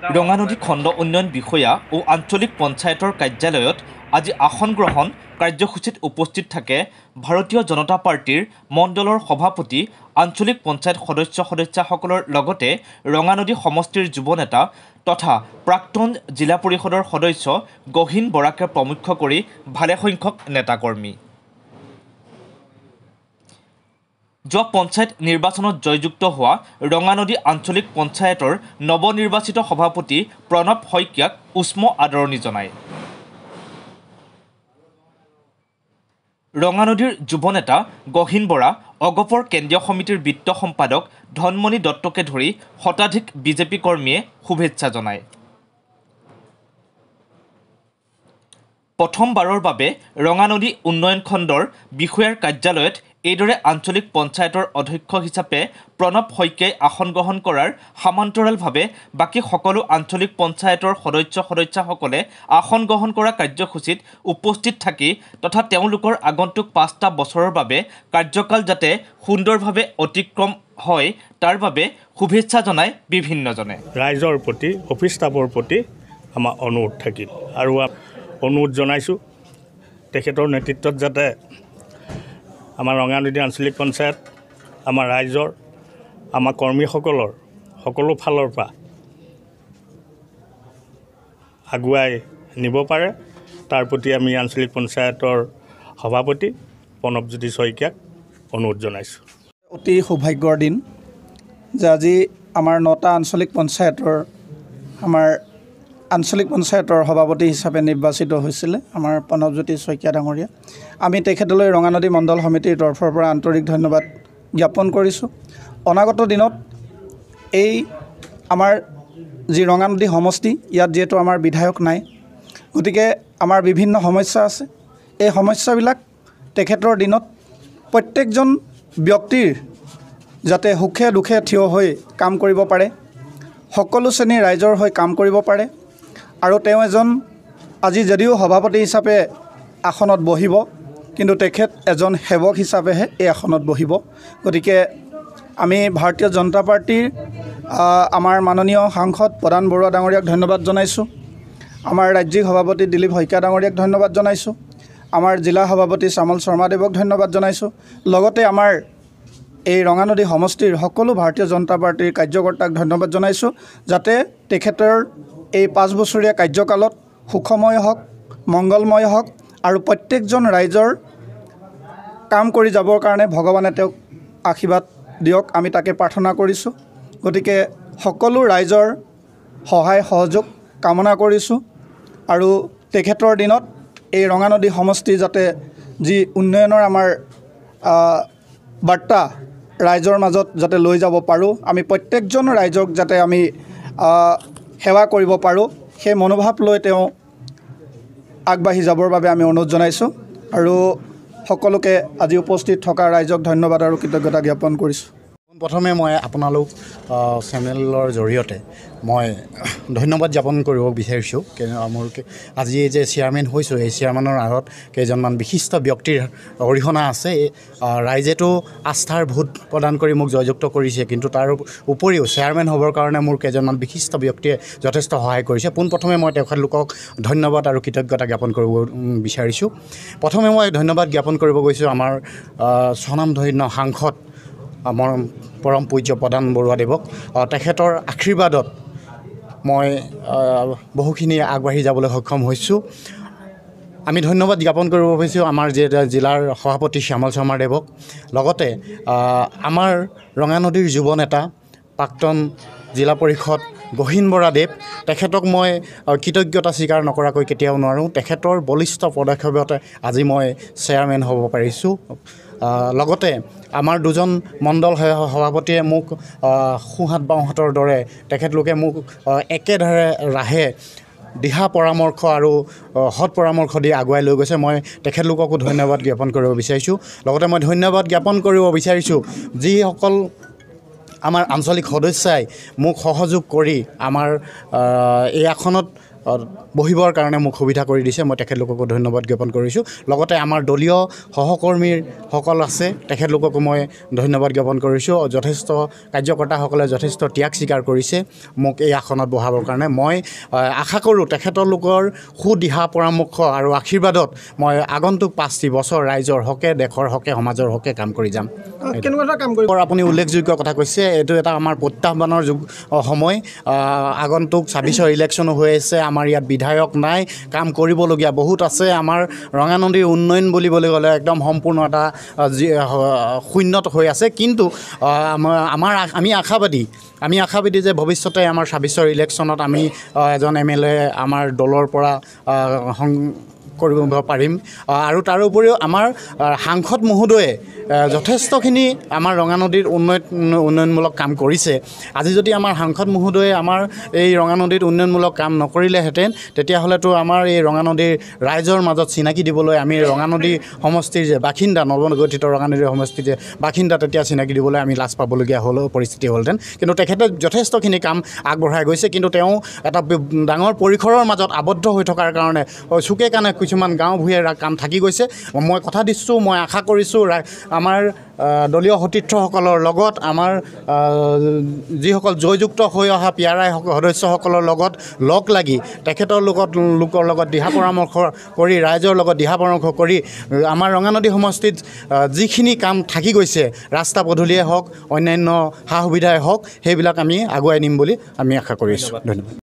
ৰঙানদী খণ্ড উন্নয়ন বিষয়া ও আঞ্চলিক পঞ্চায়তৰ কাৰ্যালয়ত আজি আসন গ্ৰহণ কাৰ্যসূচীত উপস্থিত থাকে ভাৰতীয় জনতা পাৰ্টিৰ মণ্ডলৰ সভাপতি আঞ্চলিক পঞ্চায়ত সদস্যসকলৰ লগতে ৰঙানদী সমষ্টিৰ যুৱ নেতা তথা প্ৰাক্তন জিলা পৰিষদৰ সদস্য গহীন বৰাকে প্ৰমুখ্য কৰি ভালেসংখ্যক নেতাকৰ্মী। যোৱা পঞ্চায়ত নিৰ্বাচনত জয়যুক্ত হোৱা ৰঙানদী আঞ্চলিক পঞ্চায়তৰ নৱনিৰ্বাচিত সভাপতি প্ৰণৱ শইকীয়াক উষ্ম আদৰণি জনায়। ৰঙানদীৰ যুৱ নেতা গহীন বৰা, অগপৰ কেন্দ্ৰীয় সমিতিৰ বিত্ত সম্পাদক ধনমণি দত্তকে ধৰি শতাধিক বিজেপি কৰ্মীয়ে শুভেচ্ছা জনায়। প্ৰথমবাৰৰ বাবে ৰঙানদী উন্নয়ন খণ্ডৰ বিষয়াৰ কাৰ্যালয়ত এইদৰে আঞ্চলিক পঞ্চায়তৰ অধ্যক্ষ হিচাপে প্ৰণৱ শইকীয়াই আসন গ্ৰহণ কৰাৰ সমান্তৰালভাৱে বাকী সকলো আঞ্চলিক পঞ্চায়তৰ সদস্যসকলে আসন গ্ৰহণ কৰা কাৰ্যসূচীত উপস্থিত থাকি তথা তেওঁলোকৰ আগন্তুক 5টা বছৰৰ বাবে কাৰ্যকাল যাতে সুন্দৰভাৱে অতিক্ৰম হয় তাৰ বাবে শুভেচ্ছা জনায় বিভিন্নজনে। ৰাইজৰ প্ৰতি অফিচ ষ্টাফৰ প্ৰতি আমাৰ অনুৰোধ থাকিল আৰু অনুৰোধ জনাইছোঁ তেখেতৰ নেতৃত্বত যাতে আমাৰ ৰঙানদী আঞ্চলিক পঞ্চায়ত আমাৰ ৰাইজৰ আমাৰ কৰ্মীসকলৰ সকলো ফালৰ পৰা আগুৱাই নিব পাৰে তাৰ প্ৰতি আমি আঞ্চলিক পঞ্চায়তৰ সভাপতি প্ৰণৱজ্যোতি শইকীয়াক অনুৰোধ জনাইছোঁ। অতি সৌভাগ্যৰ দিন যে আজি আমাৰ 9টা আঞ্চলিক পঞ্চায়তৰ আঞ্চলিক পঞ্চায়তৰ সভাপতি হিচাপে নিৰ্বাচিত হৈছিলে আমাৰ প্ৰণৱজ্যোতি শইকীয়া ডাঙৰীয়া। আমি তেখেতলৈ ৰঙানদী মণ্ডল সমিতিৰ তৰফৰ পৰা আন্তৰিক ধন্যবাদ জ্ঞাপন কৰিছোঁ। অনাগত দিনত এই আমাৰ যি ৰঙানদী সমষ্টি ইয়াত যিহেতু আমাৰ বিধায়ক নাই, গতিকে আমাৰ বিভিন্ন সমস্যা আছে। এই সমস্যাবিলাক তেখেতৰ দিনত প্ৰত্যেকজন ব্যক্তিৰ যাতে সুখে দুখে থিয় হৈ কাম কৰিব পাৰে, সকলো শ্ৰেণীৰ ৰাইজৰ হৈ কাম কৰিব পাৰে আৰু তেওঁ এজন আজি যদিও সভাপতি হিচাপে আসনত বহিব কিন্তু তেখেত এজন সেৱক হিচাপেহে এই আসনত বহিব। গতিকে আমি ভাৰতীয় জনতা পাৰ্টিৰ আমাৰ মাননীয় সাংসদ প্ৰধান বৰুৱা ডাঙৰীয়াক ধন্যবাদ জনাইছোঁ, আমাৰ ৰাজ্যিক সভাপতি দিলীপ শইকীয়া ডাঙৰীয়াক ধন্যবাদ জনাইছোঁ, আমাৰ জিলা সভাপতি শ্যামল শৰ্মাদেৱক ধন্যবাদ জনাইছোঁ, লগতে আমাৰ এই ৰঙানদী সমষ্টিৰ সকলো ভাৰতীয় জনতা পাৰ্টিৰ কাৰ্যকৰ্তাক ধন্যবাদ জনাইছোঁ যাতে তেখেতৰ এই 5 বছৰীয়া কাৰ্যকালত সুখময় হওক, মংগলময় হওক আৰু প্ৰত্যেকজন ৰাইজৰ কাম কৰি যাবৰ কাৰণে ভগৱানে তেওঁক আশীৰ্বাদ দিয়ক, আমি তাকে প্ৰাৰ্থনা কৰিছোঁ। গতিকে সকলো ৰাইজৰ সহায় সহযোগ কামনা কৰিছোঁ আৰু তেখেতৰ দিনত এই ৰঙানদী সমষ্টি যাতে যি উন্নয়নৰ আমাৰ বাৰ্তা ৰাইজৰ মাজত যাতে লৈ যাব পাৰোঁ, আমি প্ৰত্যেকজন ৰাইজক যাতে আমি সেৱা কৰিব পাৰোঁ সেই মনোভাৱ লৈ তেওঁ আগবাঢ়ি যাবৰ বাবে আমি অনুৰোধ জনাইছোঁ আৰু সকলোকে আজি উপস্থিত থকা ৰাইজক ধন্যবাদ আৰু কৃতজ্ঞতা জ্ঞাপন কৰিছোঁ। প্ৰথমে মই আপোনালোক চেনেলৰ জৰিয়তে মই ধন্যবাদ জ্ঞাপন কৰিব বিচাৰিছোঁ মোৰ আজি যে চেয়াৰমেন হৈছোঁ এই চেয়াৰমেনৰ আগত কেইজনমান বিশিষ্ট ব্যক্তিৰ অৰিহণা আছে। ৰাইজেতো আস্থাৰ ভোট প্ৰদান কৰি মোক জয়যুক্ত কৰিছে কিন্তু তাৰ উপৰিও চেয়াৰমেন হ'বৰ কাৰণে মোৰ কেইজনমান বিশিষ্ট ব্যক্তিয়ে যথেষ্ট সহায় কৰিছে। পোনপ্ৰথমে মই তেখেতলোকক ধন্যবাদ আৰু কৃতজ্ঞতা জ্ঞাপন কৰিব বিচাৰিছোঁ। প্ৰথমে মই ধন্যবাদ জ্ঞাপন কৰিব গৈছোঁ আমাৰ স্বনামধন্য সাংসদ আমাৰ পৰম পূজ্য প্ৰধান বৰুৱাদেৱক। তেখেতৰ আশীৰ্বাদত মই বহুখিনি আগবাঢ়ি যাবলৈ সক্ষম হৈছোঁ। আমি ধন্যবাদ জ্ঞাপন কৰিব বিচাৰিছোঁ আমাৰ জিলাৰ সভাপতি শ্যামল শৰ্মাদেৱক, লগতে আমাৰ ৰঙানদীৰ যুৱ নেতা প্ৰাক্তন জিলা পৰিষদ গহীন বৰাদেৱ, তেখেতক মই কৃতজ্ঞতা স্বীকাৰ নকৰাকৈ কেতিয়াও নোৱাৰোঁ। তেখেতৰ বলিষ্ঠ পদক্ষেপতে আজি মই চেয়াৰমেন হ'ব পাৰিছোঁ। লগতে আমাৰ দুজন মণ্ডল সভাপতিয়ে মোক সোঁহাত বাওঁহাতৰ দৰে তেখেতলোকে মোক একেধাৰে ৰাহে দিহা পৰামৰ্শ আৰু সৎ পৰামৰ্শ দি আগুৱাই লৈ গৈছে। মই তেখেতলোককো ধন্যবাদ জ্ঞাপন কৰিব বিচাৰিছোঁ। লগতে মই ধন্যবাদ জ্ঞাপন কৰিব বিচাৰিছোঁ যিসকল আমাৰ আঞ্চলিক সদস্যাই মোক সহযোগ কৰি আমাৰ এই আসনত বহিবৰ কাৰণে মোক সুবিধা কৰি দিছে মই তেখেতলোককো ধন্যবাদ জ্ঞাপন কৰিছোঁ লগতে আমাৰ দলীয় সহকৰ্মীসকল আছে তেখেতলোককো মই ধন্যবাদ জ্ঞাপন কৰিছোঁ যথেষ্ট কাৰ্যকৰ্তাসকলে যথেষ্ট ত্যাগ স্বীকাৰ কৰিছে মোক এই আসনত বহাবৰ কাৰণে মই আশা কৰোঁ তেখেতলোকৰ সুদিহা পৰামৰ্শ আৰু আশীৰ্বাদত মই আগন্তুক 5টি বছৰ ৰাইজৰ হকে দেশৰ হকে সমাজৰ হকে কাম কৰি যাম কেনেকুৱা কাম কৰিব আপুনি উল্লেখযোগ্য কথা কৈছে এইটো এটা আমাৰ প্ৰত্যাহ্বানৰ সময় আগন্তুক 26ৰ ইলেকশ্যনো হৈ আছে আমাৰ ইয়াত বিধায়ক নাই কাম কৰিবলগীয়া বহুত আছে আমাৰ ৰঙানদীৰ উন্নয়ন বুলিবলৈ গ'লে একদম সম্পূৰ্ণ এটা শূন্যত হৈ আছে কিন্তু আমি আশাবাদী যে ভৱিষ্যতে আমাৰ 26ৰ ইলেকশ্যনত আমি এজন MLA আমাৰ দলৰ পৰা কৰিব পাৰিম আৰু তাৰ উপৰিও আমাৰ সাংসদ মহোদয়ে যথেষ্টখিনি আমাৰ ৰঙানদীৰ উন্নয়নমূলক কাম কৰিছে আজি যদি আমাৰ সাংসদ মহোদয়ে আমাৰ এই ৰঙানদীত উন্নয়নমূলক কাম নকৰিলেহেঁতেন তেতিয়াহ'লেতো আমাৰ এই ৰঙানদীৰ ৰাইজৰ মাজত চিনাকি দিবলৈ আমি ৰঙানদী সমষ্টিৰ যে বাসিন্দা নৱগঠিত ৰঙানদী সমষ্টিৰ যে বাসিন্দা তেতিয়া চিনাকি দিবলৈ আমি লাজ পাবলগীয়া পৰিস্থিতি হ'লহেঁতেন কিন্তু তেখেতে যথেষ্টখিনি কাম আগবঢ়াই গৈছে কিন্তু তেওঁ এটা ডাঙৰ পৰিসৰৰ মাজত আবদ্ধ হৈ থকাৰ কাৰণে চুকে কাণে কিছুমান গাঁও ভূঞে কাম থাকি গৈছে মই কথা দিছোঁ মই আশা কৰিছোঁ আমাৰ দলীয় সতীৰ্থসকলৰ লগত আমাৰ যিসকল জয়যুক্ত হৈ অহা পিয়াৰাই সদস্যসকলৰ লগত লগ লাগি লোকৰ লগত দিহা পৰামৰ্শ কৰি ৰাইজৰ লগত দিহা পৰামৰ্শ কৰি আমাৰ ৰঙানদী সমষ্টিত যিখিনি কাম থাকি গৈছে ৰাস্তা পদূলিয়ে হওক অন্যান্য সা সুবিধাই হওক সেইবিলাক আমি আগুৱাই নিম বুলি আমি আশা কৰিছোঁ ধন্যবাদ